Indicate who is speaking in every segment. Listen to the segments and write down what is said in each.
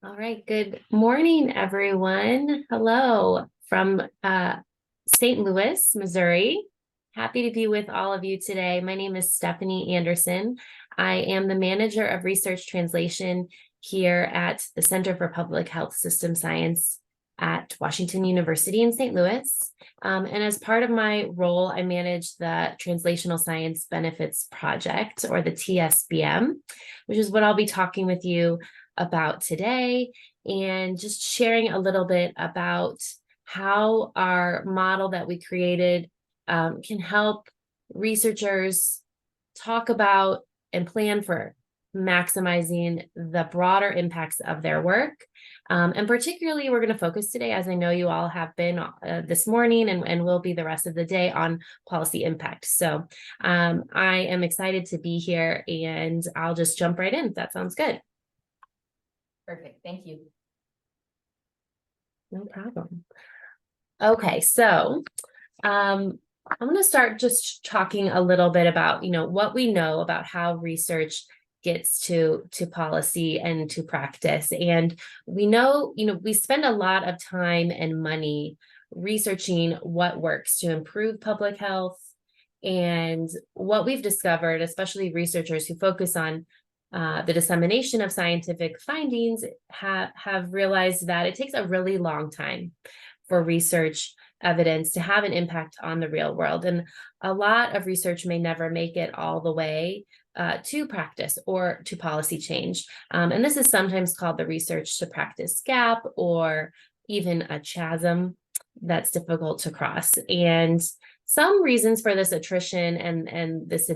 Speaker 1: All right. Good morning, everyone. Hello from St. Louis, Missouri. Happy to be with all of you today. My name is Stephanie Andersen. I am the manager of research translation here at the Center for Public Health System Science at Washington University in St. Louis. And as part of my role, I manage the Translational Science Benefits Project, or the TSBM, which is what I'll be talking with you about today, and just sharing a little bit about how our model that we created can help researchers talk about and plan for maximizing the broader impacts of their work. And particularly, we're going to focus today, as I know you all have been this morning and will be the rest of the day, on policy impact. So I am excited to be here, and I'll just jump right in if that sounds good.
Speaker 2: Perfect. Thank you.
Speaker 1: No problem. Okay, so I'm going to start just talking a little bit about, what we know about how research gets to policy and to practice. And we know, we spend a lot of time and money researching what works to improve public health. And what we've discovered, especially researchers who focus on the dissemination of scientific findings, have realized that it takes a really long time for research evidence to have an impact on the real world. And a lot of research may never make it all the way to practice or to policy change. And this is sometimes called the research to practice gap, or even a chasm that's difficult to cross. And some reasons for this attrition and this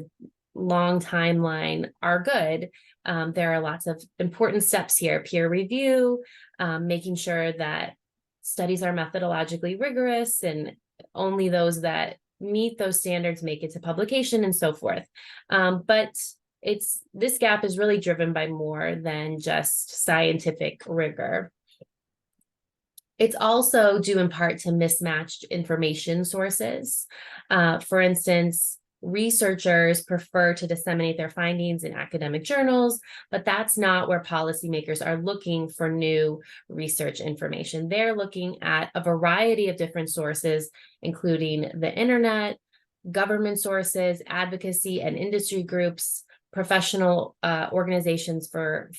Speaker 1: long timeline are good. There are lots of important steps here: peer review, making sure that studies are methodologically rigorous and only those that meet those standards make it to publication, and so forth. But this gap is really driven by more than just scientific rigor. It's also due in part to mismatched information sources. For instance, researchers prefer to disseminate their findings in academic journals, but that's not where policymakers are looking for new research information. They're looking at a variety of different sources, including the internet, government sources, advocacy and industry groups, professional organizations for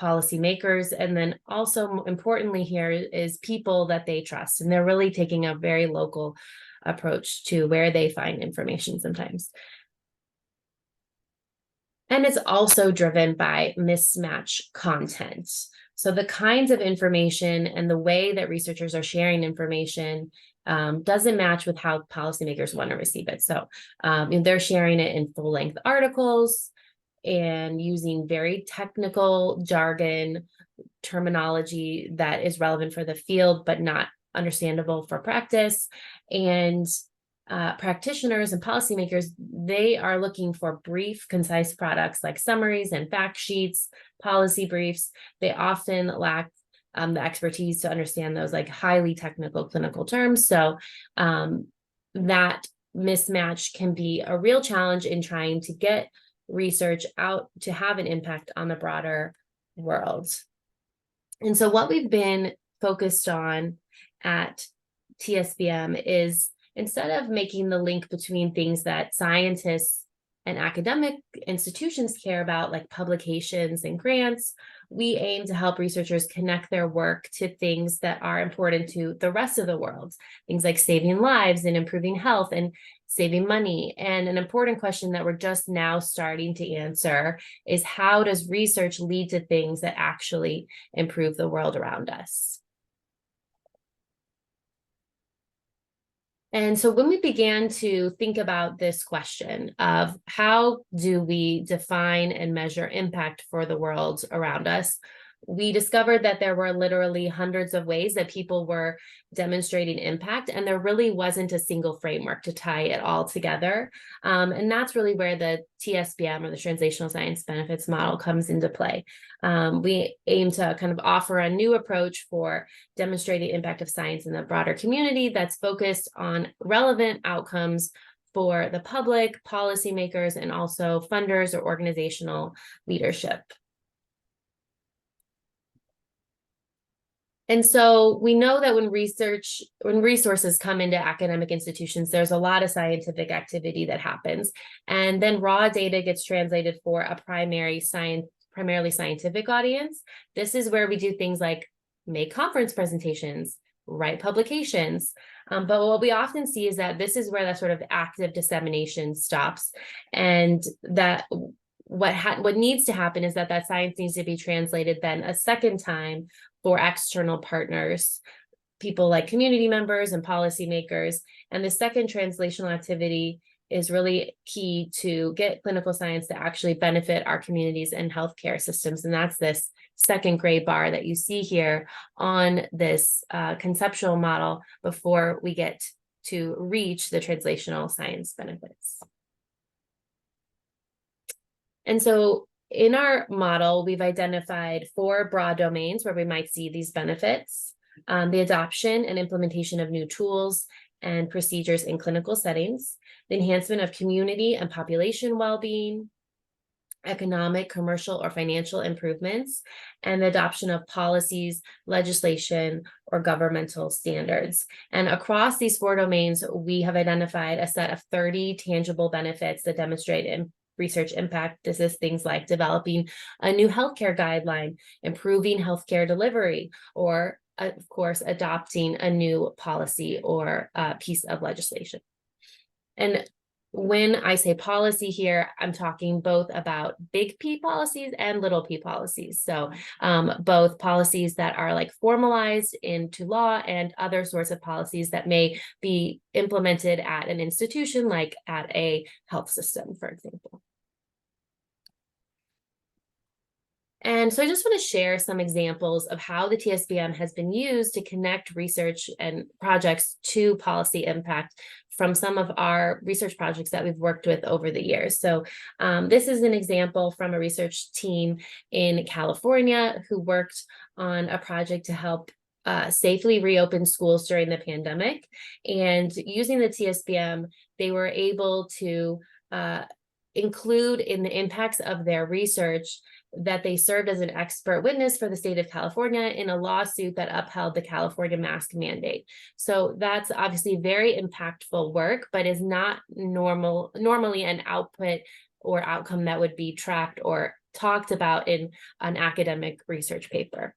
Speaker 1: policymakers, and then also importantly here is people that they trust. And they're really taking a very local approach to where they find information sometimes. And it's also driven by mismatch content. So the kinds of information and the way that researchers are sharing information doesn't match with how policymakers want to receive it. So they're sharing it in full-length articles and using very technical jargon, terminology that is relevant for the field, but not understandable for practice. And practitioners and policymakers, they are looking for brief, concise products like summaries and fact sheets, policy briefs. They often lack the expertise to understand those like highly technical clinical terms. So that mismatch can be a real challenge in trying to get research out to have an impact on the broader world. And so what we've been focused on at TSBM is, instead of making the link between things that scientists and academic institutions care about, like publications and grants, we aim to help researchers connect their work to things that are important to the rest of the world, things like saving lives and improving health and saving money. And an important question that we're just now starting to answer is, how does research lead to things that actually improve the world around us? And so when we began to think about this question of how do we define and measure impact for the world around us, we discovered that there were literally hundreds of ways that people were demonstrating impact, and there really wasn't a single framework to tie it all together. And that's really where the TSBM, or the Translational Science Benefits Model, comes into play. We aim to kind of offer a new approach for demonstrating impact of science in the broader community that's focused on relevant outcomes for the public, policymakers, and also funders or organizational leadership. And so we know that when resources come into academic institutions, there's a lot of scientific activity that happens. And then raw data gets translated for a primarily scientific audience. This is where we do things like make conference presentations, write publications. But what we often see is that this is where that sort of active dissemination stops, and that what needs to happen is that science needs to be translated then a second time for external partners, people like community members and policymakers. And the second translational activity is really key to get clinical science to actually benefit our communities and healthcare systems. And that's this second gray bar that you see here on this conceptual model before we get to reach the translational science benefits. And so in our model, we've identified 4 broad domains where we might see these benefits: the adoption and implementation of new tools and procedures in clinical settings, the enhancement of community and population well-being, economic, commercial, or financial improvements, and the adoption of policies, legislation, or governmental standards. And across these 4 domains, we have identified a set of 30 tangible benefits that demonstrate research impact. This is things like developing a new healthcare guideline, improving healthcare delivery, or of course, adopting a new policy or piece of legislation. And when I say policy here, I'm talking both about big P policies and little p policies. So both policies that are like formalized into law and other sorts of policies that may be implemented at an institution, like at a health system, for example. And so I just want to share some examples of how the TSBM has been used to connect research and projects to policy impact from some of our research projects that we've worked with over the years. So this is an example from a research team in California who worked on a project to help safely reopen schools during the pandemic. And using the TSBM, they were able to include in the impacts of their research that they served as an expert witness for the state of California in a lawsuit that upheld the California mask mandate. So that's obviously very impactful work, but is not normally an output or outcome that would be tracked or talked about in an academic research paper.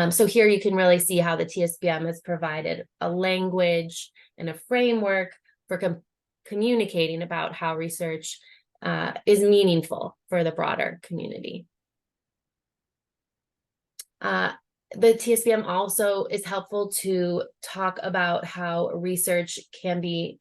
Speaker 1: So here you can really see how the TSBM has provided a language and a framework for communicating about how research is meaningful for the broader community. The TSBM also is helpful to talk about how research can be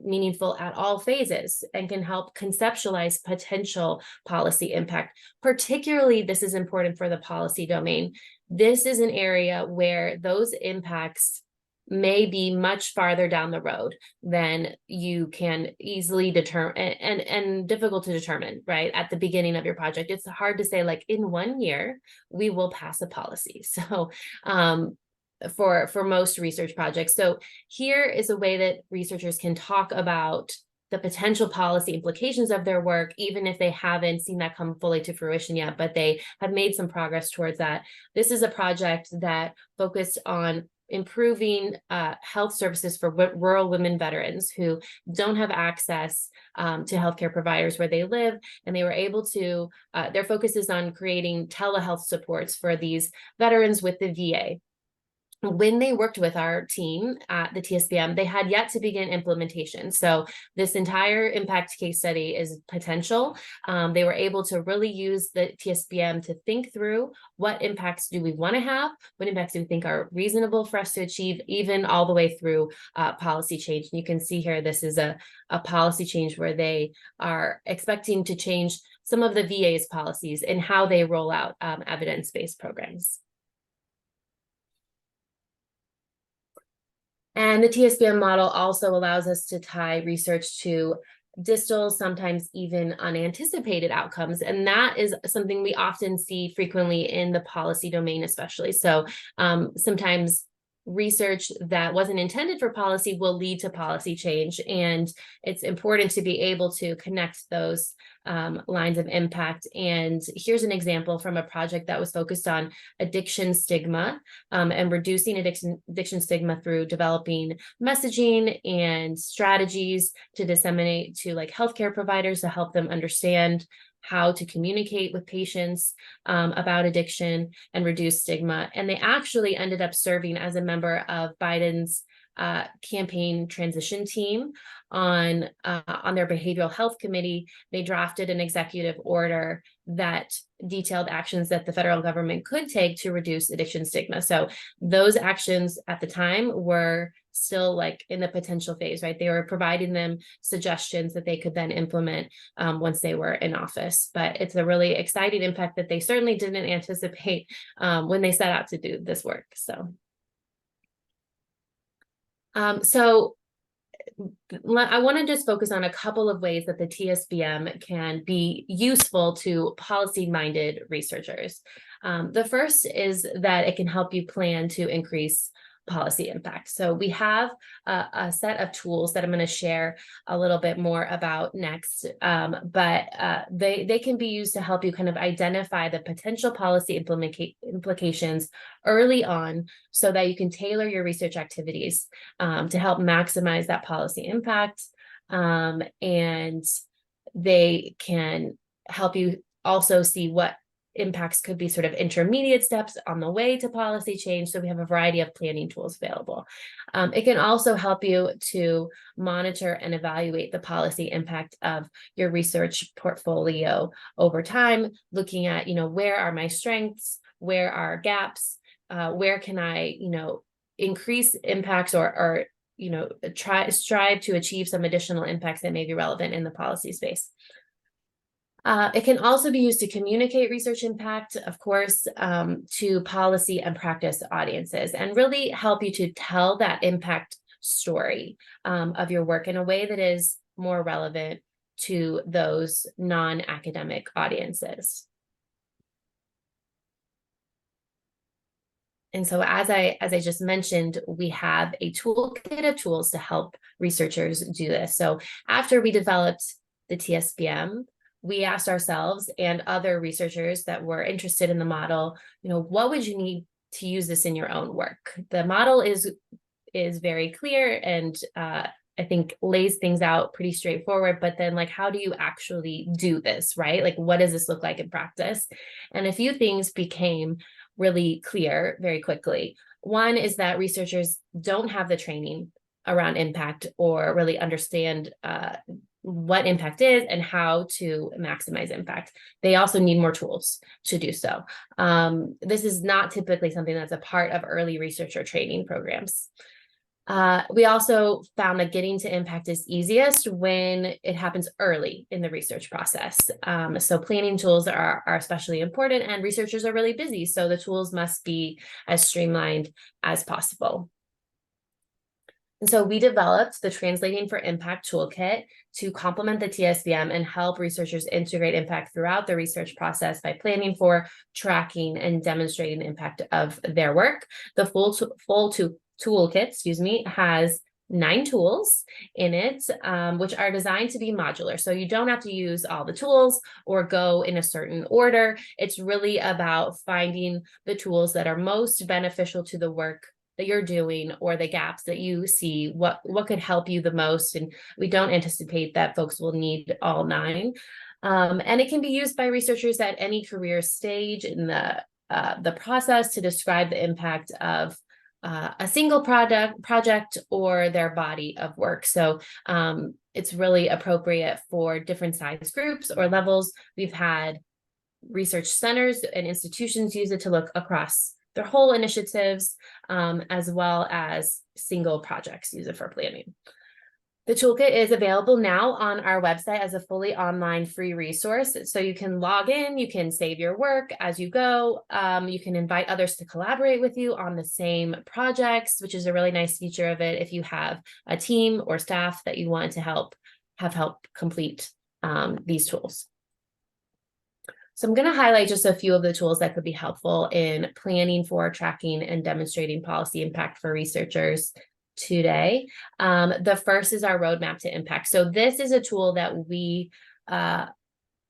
Speaker 1: meaningful at all phases and can help conceptualize potential policy impact. Particularly, this is important for the policy domain. This is an area where those impacts may be much farther down the road than you can easily determine and difficult to determine, right? At the beginning of your project, it's hard to say, like, in 1 year, we will pass a policy. So for most research projects. So here is a way that researchers can talk about the potential policy implications of their work, even if they haven't seen that come fully to fruition yet, but they have made some progress towards that. This is a project that focused on improving health services for rural women veterans who don't have access to healthcare providers where they live, and they were able to, their focus is on creating telehealth supports for these veterans with the VA. When they worked with our team at the TSBM, they had yet to begin implementation. So this entire impact case study is potential. They were able to really use the TSBM to think through what impacts do we want to have, what impacts do we think are reasonable for us to achieve, even all the way through policy change. And you can see here, this is a policy change where they are expecting to change some of the VA's policies and how they roll out evidence-based programs. And the TSBM model also allows us to tie research to distal, sometimes even unanticipated outcomes. And that is something we often see frequently in the policy domain, especially. So sometimes research that wasn't intended for policy will lead to policy change. And it's important to be able to connect those lines of impact. And here's an example from a project that was focused on addiction stigma and reducing addiction stigma through developing messaging and strategies to disseminate to like healthcare providers to help them understand how to communicate with patients about addiction and reduce stigma. And they actually ended up serving as a member of Biden's campaign transition team on their behavioral health committee. They drafted an executive order that detailed actions that the federal government could take to reduce addiction stigma. So those actions at the time were still like in the potential phase, right? They were providing them suggestions that they could then implement once they were in office. But it's a really exciting impact that they certainly didn't anticipate when they set out to do this work. So I want to just focus on a couple of ways that the TSBM can be useful to policy-minded researchers. The first is that it can help you plan to increase policy impact. So we have a set of tools that I'm going to share a little bit more about next, but they can be used to help you kind of identify the potential policy implications early on so that you can tailor your research activities to help maximize that policy impact. And they can help you also see what impacts could be sort of intermediate steps on the way to policy change. So we have a variety of planning tools available. It can also help you to monitor and evaluate the policy impact of your research portfolio over time, looking at, where are my strengths, where are gaps, where can I, increase impacts or strive to achieve some additional impacts that may be relevant in the policy space. It can also be used to communicate research impact, of course, to policy and practice audiences and really help you to tell that impact story of your work in a way that is more relevant to those non-academic audiences. And so as I just mentioned, we have a toolkit of tools to help researchers do this. So after we developed the TSBM, we asked ourselves and other researchers that were interested in the model, what would you need to use this in your own work? The model is very clear and I think lays things out pretty straightforward, but then how do you actually do this, right? What does this look like in practice? And a few things became really clear very quickly. One is that researchers don't have the training around impact or really understand what impact is and how to maximize impact. They also need more tools to do so. This is not typically something that's a part of early researcher training programs. We also found that getting to impact is easiest when it happens early in the research process. So planning tools are especially important, and researchers are really busy, so the tools must be as streamlined as possible. And so we developed the Translating for Impact toolkit to complement the TSBM and help researchers integrate impact throughout the research process by planning for, tracking, and demonstrating the impact of their work. The full toolkit, has 9 tools in it, which are designed to be modular. So you don't have to use all the tools or go in a certain order. It's really about finding the tools that are most beneficial to the work that you're doing or the gaps that you see, what could help you the most. And we don't anticipate that folks will need all 9. And it can be used by researchers at any career stage in the process to describe the impact of a single project or their body of work. So it's really appropriate for different size groups or levels. We've had research centers and institutions use it to look across their whole initiatives, as well as single projects use it for planning. The toolkit is available now on our website as a fully online free resource. So you can log in, you can save your work as you go. You can invite others to collaborate with you on the same projects, which is a really nice feature of it if you have a team or staff that you want to have help complete these tools. So I'm going to highlight just a few of the tools that could be helpful in planning for, tracking, and demonstrating policy impact for researchers today. The first is our roadmap to impact. So this is a tool that we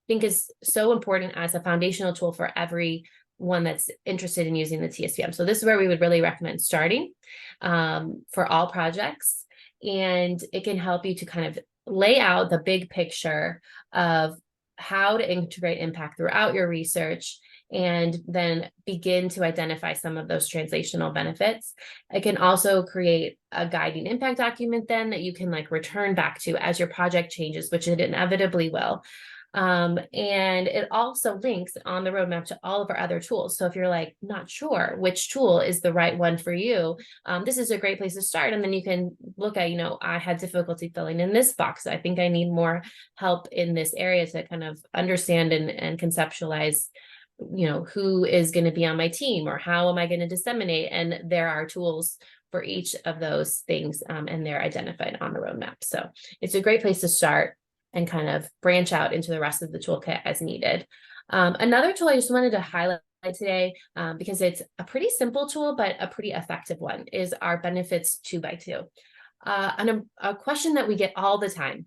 Speaker 1: think is so important as a foundational tool for everyone that's interested in using the TSPM. So this is where we would really recommend starting for all projects. And it can help you to kind of lay out the big picture of how to integrate impact throughout your research and then begin to identify some of those translational benefits. It can also create a guiding impact document then that you can like return back to as your project changes, which it inevitably will. And it also links on the roadmap to all of our other tools. So if you're like not sure which tool is the right one for you, this is a great place to start. And then you can look at, I had difficulty filling in this box. I think I need more help in this area to kind of understand and conceptualize, who is going to be on my team or how am I going to disseminate? And there are tools for each of those things, and they're identified on the roadmap. So it's a great place to start and kind of branch out into the rest of the toolkit as needed. Another tool I just wanted to highlight today, because it's a pretty simple tool, but a pretty effective one, is our benefits 2x2. And a question that we get all the time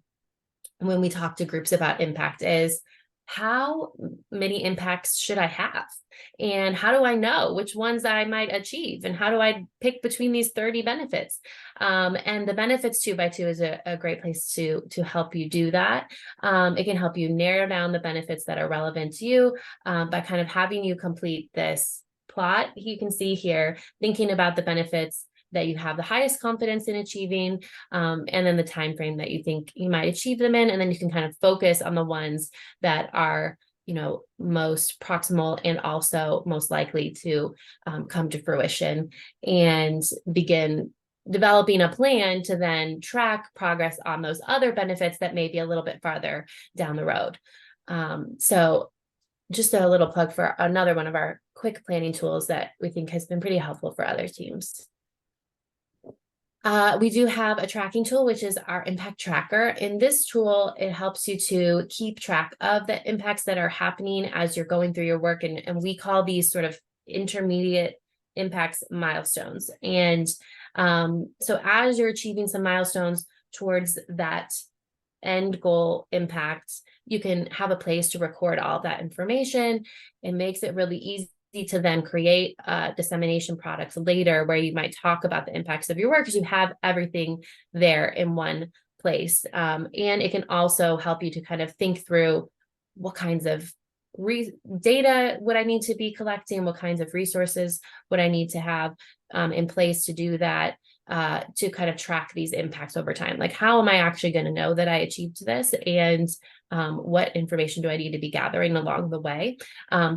Speaker 1: when we talk to groups about impact is, how many impacts should I have? And how do I know which ones I might achieve? And how do I pick between these 30 benefits? And the benefits 2x2 is a great place to help you do that. It can help you narrow down the benefits that are relevant to you by kind of having you complete this plot. You can see here, thinking about the benefits that you have the highest confidence in achieving, and then the time frame that you think you might achieve them in, and then you can kind of focus on the ones that are most proximal and also most likely to come to fruition, and begin developing a plan to then track progress on those other benefits that may be a little bit farther down the road. So just a little plug for another one of our quick planning tools that we think has been pretty helpful for other teams. We do have a tracking tool, which is our impact tracker. In this tool, it helps you to keep track of the impacts that are happening as you're going through your work. And we call these sort of intermediate impacts milestones. And so as you're achieving some milestones towards that end goal impact, you can have a place to record all that information. It makes it really easy to then create dissemination products later where you might talk about the impacts of your work because you have everything there in one place. And it can also help you to kind of think through what kinds of data would I need to be collecting, what kinds of resources would I need to have in place to do that, to kind of track these impacts over time. Like, how am I actually going to know that I achieved this? And what information do I need to be gathering along the way?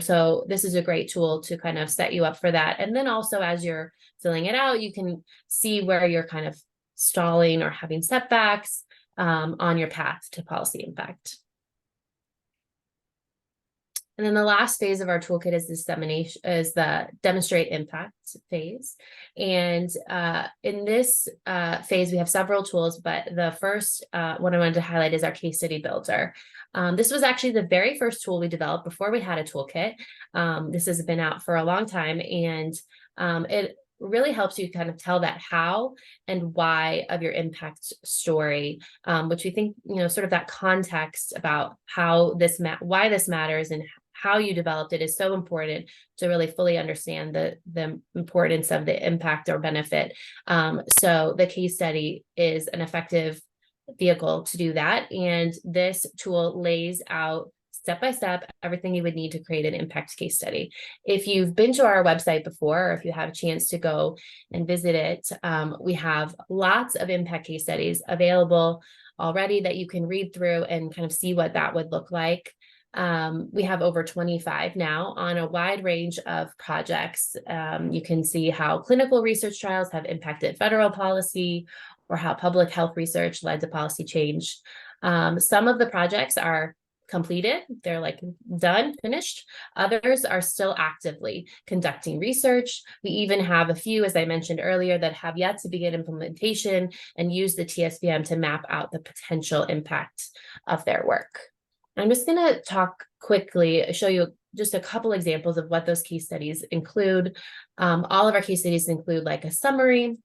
Speaker 1: So this is a great tool to kind of set you up for that. And then also as you're filling it out, you can see where you're kind of stalling or having setbacks on your path to policy impact. And then the last phase of our toolkit is dissemination, is the demonstrate impact phase. And in this phase, we have several tools, but the first one I wanted to highlight is our case study builder. This was actually the very first tool we developed before we had a toolkit. This has been out for a long time, and it really helps you kind of tell that how and why of your impact story, which we think, sort of that context about how this why this matters and how you developed it is so important to really fully understand the importance of the impact or benefit. So the case study is an effective vehicle to do that. And this tool lays out step by step everything you would need to create an impact case study. If you've been to our website before, or if you have a chance to go and visit it, we have lots of impact case studies available already that you can read through and kind of see what that would look like. We have over 25 now on a wide range of projects. You can see how clinical research trials have impacted federal policy, or how public health research led to policy change. Some of the projects are completed, they're like done, finished. Others are still actively conducting research. We even have a few, as I mentioned earlier, that have yet to begin implementation and use the TSPM to map out the potential impact of their work. I'm just going to talk quickly, show you just a couple examples of what those case studies include. All of our case studies include like a summary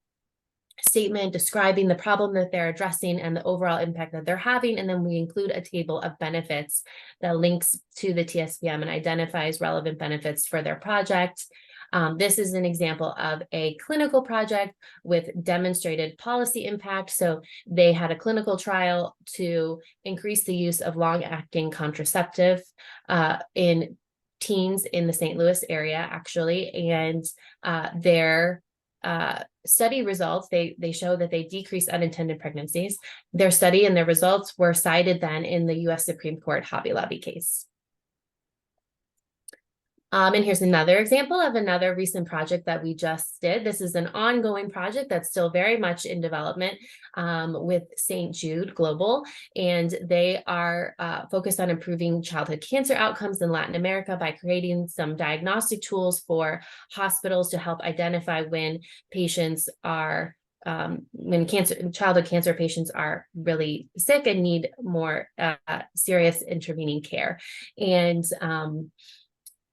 Speaker 1: statement describing the problem that they're addressing and the overall impact that they're having. And then we include a table of benefits that links to the TSPM and identifies relevant benefits for their project. This is an example of a clinical project with demonstrated policy impact. So they had a clinical trial to increase the use of long-acting contraceptive in teens in the St. Louis area, actually, and their study results, they show that they decrease unintended pregnancies. Their study and their results were cited then in the U.S. Supreme Court Hobby Lobby case. And here's another example of another recent project that we just did. This is an ongoing project that's still very much in development with St. Jude Global, and they are focused on improving childhood cancer outcomes in Latin America by creating some diagnostic tools for hospitals to help identify when patients are when childhood cancer patients are really sick and need more serious intervening care. And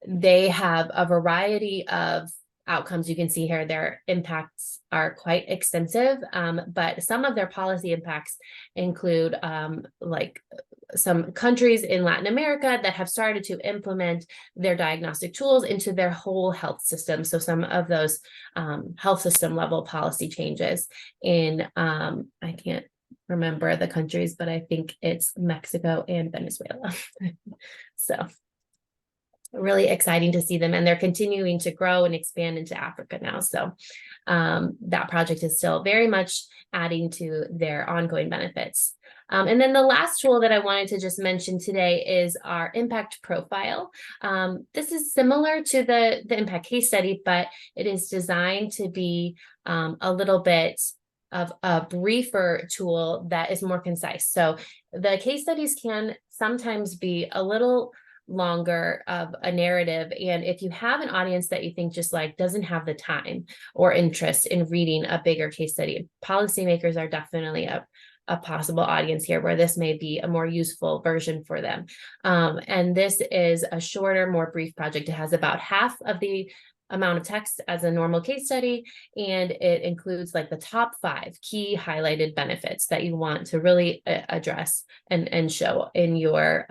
Speaker 1: they have a variety of outcomes. You can see here their impacts are quite extensive, but some of their policy impacts include like some countries in Latin America that have started to implement their diagnostic tools into their whole health system. So some of those health system level policy changes in, I can't remember the countries, but I think it's Mexico and Venezuela. So really exciting to see them, and they're continuing to grow and expand into Africa now. So that project is still very much adding to their ongoing benefits. And then the last tool that I wanted to just mention today is our impact profile. This is similar to the impact case study, but it is designed to be a little bit of a briefer tool that is more concise. So the case studies can sometimes be a little longer of a narrative, and if you have an audience that you think just like doesn't have the time or interest in reading a bigger case study, policymakers are definitely a possible audience here where this may be a more useful version for them. And this is a shorter, more brief project. It has about half of the amount of text as a normal case study, and it includes like the top 5 key highlighted benefits that you want to really address and show in your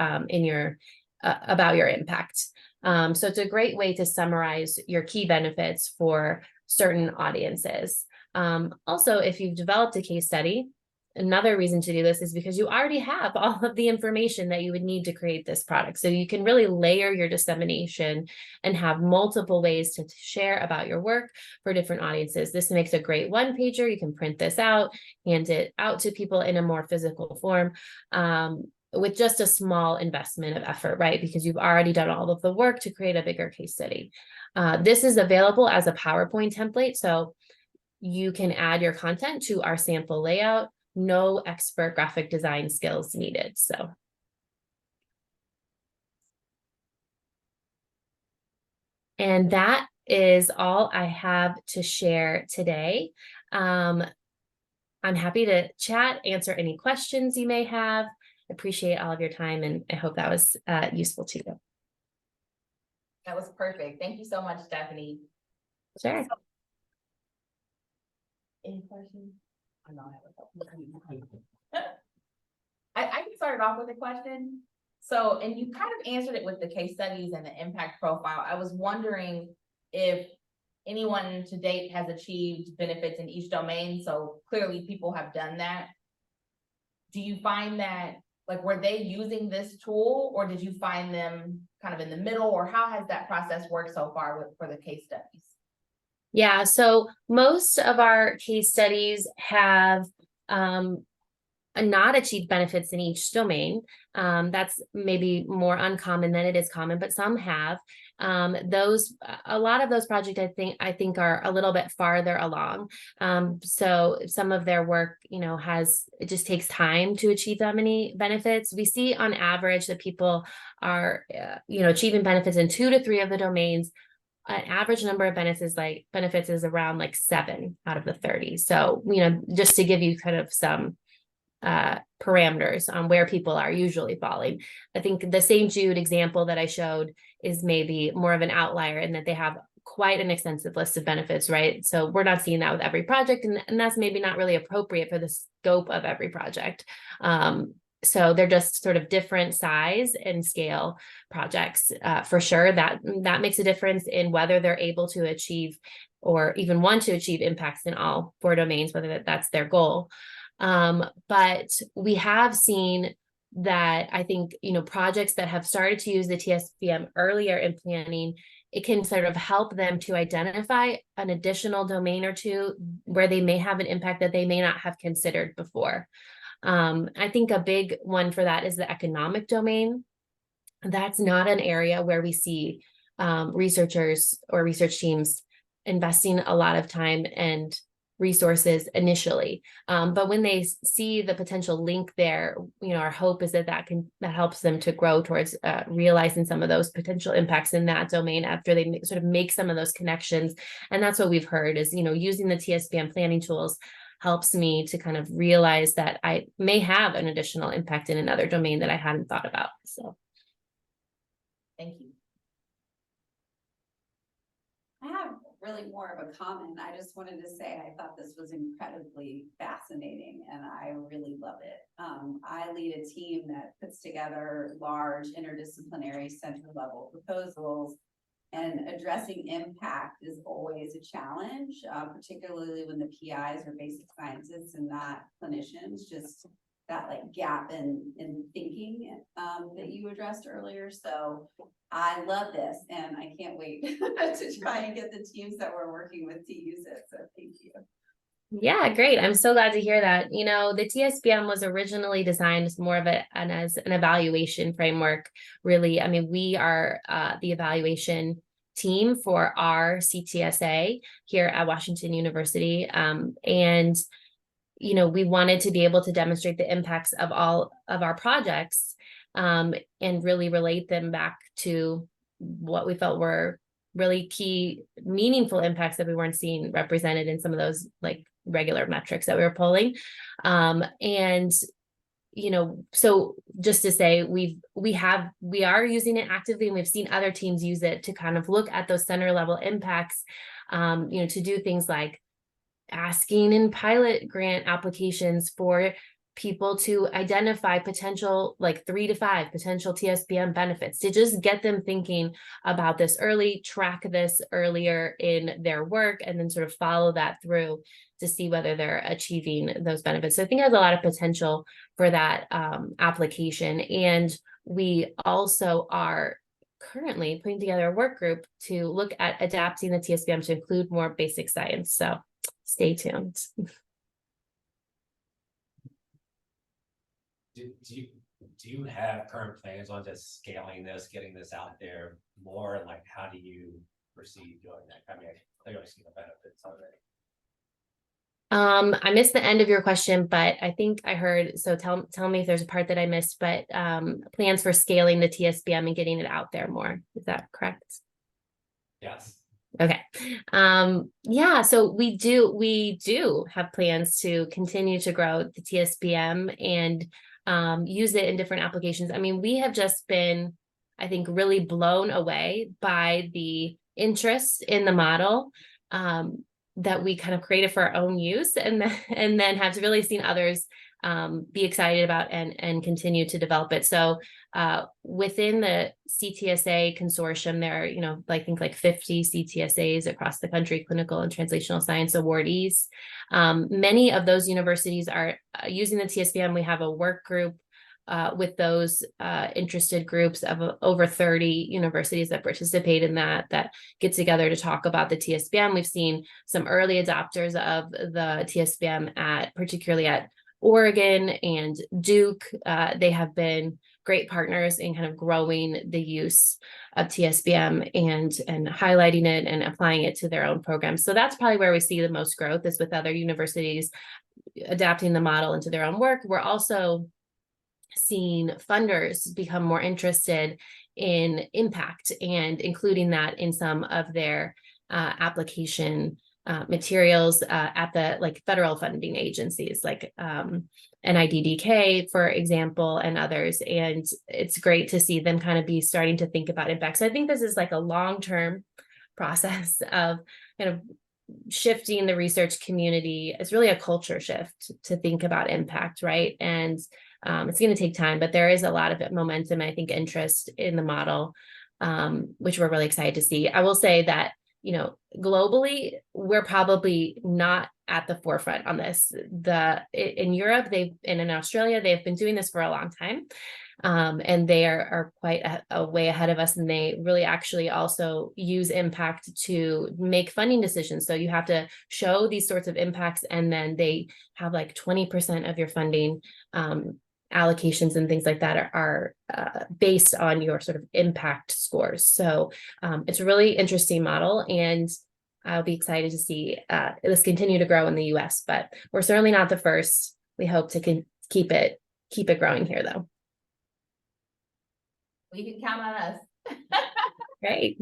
Speaker 1: about your impact. So it's a great way to summarize your key benefits for certain audiences. Also, if you've developed a case study, another reason to do this is because you already have all of the information that you would need to create this product. So you can really layer your dissemination and have multiple ways to share about your work for different audiences. This makes a great one-pager. You can print this out, hand it out to people in a more physical form. With just a small investment of effort, right? Because you've already done all of the work to create a bigger case study. This is available as a PowerPoint template, so you can add your content to our sample layout. No expert graphic design skills needed. So. And that is all I have to share today. I'm happy to chat, answer any questions you may have. Appreciate all of your time, and I hope that was useful to you.
Speaker 2: That was perfect. Thank you so much, Stephanie.
Speaker 1: Sure.
Speaker 2: Any questions? I can start it off with a question. So, and you kind of answered it with the case studies and the impact profile. I was wondering if anyone to date has achieved benefits in each domain. So clearly people have done that. Do you find that, like, were they using this tool, or did you find them kind of in the middle, or how has that process worked so far for the case studies?
Speaker 1: Yeah, so most of our case studies have not achieved benefits in each domain. That's maybe more uncommon than it is common, but some have. A lot of those projects I think are a little bit farther along. So some of their work, it just takes time to achieve that many benefits. We see on average that people are, achieving benefits in 2 to 3 of the domains. An average number of benefits is around like 7 out of the 30. So, just to give you kind of some parameters on where people are usually falling. I think the St. Jude example that I showed is maybe more of an outlier in that they have quite an extensive list of benefits, right? So we're not seeing that with every project, and that's maybe not really appropriate for the scope of every project. So they're just sort of different size and scale projects. For sure, that makes a difference in whether they're able to achieve or even want to achieve impacts in all 4 domains, whether that's their goal. But we have seen that I think, projects that have started to use the TSPM earlier in planning, it can sort of help them to identify an additional domain or two where they may have an impact that they may not have considered before. I think a big one for that is the economic domain. That's not an area where we see researchers or research teams investing a lot of time and resources initially. But when they see the potential link there, our hope is that helps them to grow towards realizing some of those potential impacts in that domain after they sort of make some of those connections. And that's what we've heard is, using the TSPM planning tools helps me to kind of realize that I may have an additional impact in another domain that I hadn't thought about. So.
Speaker 2: Thank you.
Speaker 3: I have really more of a comment. I just wanted to say I thought this was incredibly fascinating and I really love it. I lead a team that puts together large interdisciplinary center level proposals, and addressing impact is always a challenge, particularly when the PIs are basic scientists and not clinicians, just that like gap in thinking that you addressed earlier. So I love this and I can't wait to try and get the teams that we're working with to use it. So thank you.
Speaker 1: Yeah, great. I'm so glad to hear that. The TSPM was originally designed as more of as an evaluation framework, really. I mean, we are the evaluation team for our CTSA here at Washington University. And we wanted to be able to demonstrate the impacts of all of our projects and really relate them back to what we felt were really key, meaningful impacts that we weren't seeing represented in some of those like regular metrics that we were pulling. So just to say, we are using it actively, and we've seen other teams use it to kind of look at those center level impacts, to do things like asking in pilot grant applications for people to identify potential, like 3 to 5 potential TSPM benefits, to just get them thinking about this early, track this earlier in their work, and then sort of follow that through to see whether they're achieving those benefits. So I think it has a lot of potential for that application. And we also are currently putting together a work group to look at adapting the TSPM to include more basic science. So stay tuned.
Speaker 4: Do you have current plans on just scaling this, getting this out there more? Like, how do you proceed doing that? I mean, I clearly see the benefits already.
Speaker 1: I missed the end of your question, but I think I heard, so tell me if there's a part that I missed, but plans for scaling the TSPM and getting it out there more. Is that correct?
Speaker 4: Yes.
Speaker 1: Okay. Yeah, so we do have plans to continue to grow the TSPM and use it in different applications. I mean, we have just been, I think, really blown away by the interest in the model that we kind of created for our own use, and then have really seen others be excited about and continue to develop it. So within the CTSA consortium, there are, I think like 50 CTSAs across the country, clinical and translational science awardees. Many of those universities are using the TSPM. We have a work group with those interested groups of over 30 universities that participate in that get together to talk about the TSPM. We've seen some early adopters of the TSPM particularly at Oregon and Duke. They have been great partners in kind of growing the use of TSPM and highlighting it and applying it to their own programs. So that's probably where we see the most growth, is with other universities adapting the model into their own work. We're also seeing funders become more interested in impact and including that in some of their application materials at the federal funding agencies like NIDDK, for example, and others. And it's great to see them kind of be starting to think about impact. So I think this is like a long-term process of kind of shifting the research community. It's really a culture shift to think about impact, right? And it's going to take time, but there is a lot of momentum, I think, interest in the model, which we're really excited to see. I will say that, you know, globally, we're probably not at the forefront on this. In Europe, and in Australia, they've been doing this for a long time. And they are quite a way ahead of us, and they really actually also use impact to make funding decisions. So you have to show these sorts of impacts, and then they have like 20% of your funding allocations and things like that are based on your sort of impact scores. So it's a really interesting model, and I'll be excited to see this continue to grow in the US, but we're certainly not the first. We hope to keep it growing here, though.
Speaker 2: You can count on us.
Speaker 1: Great.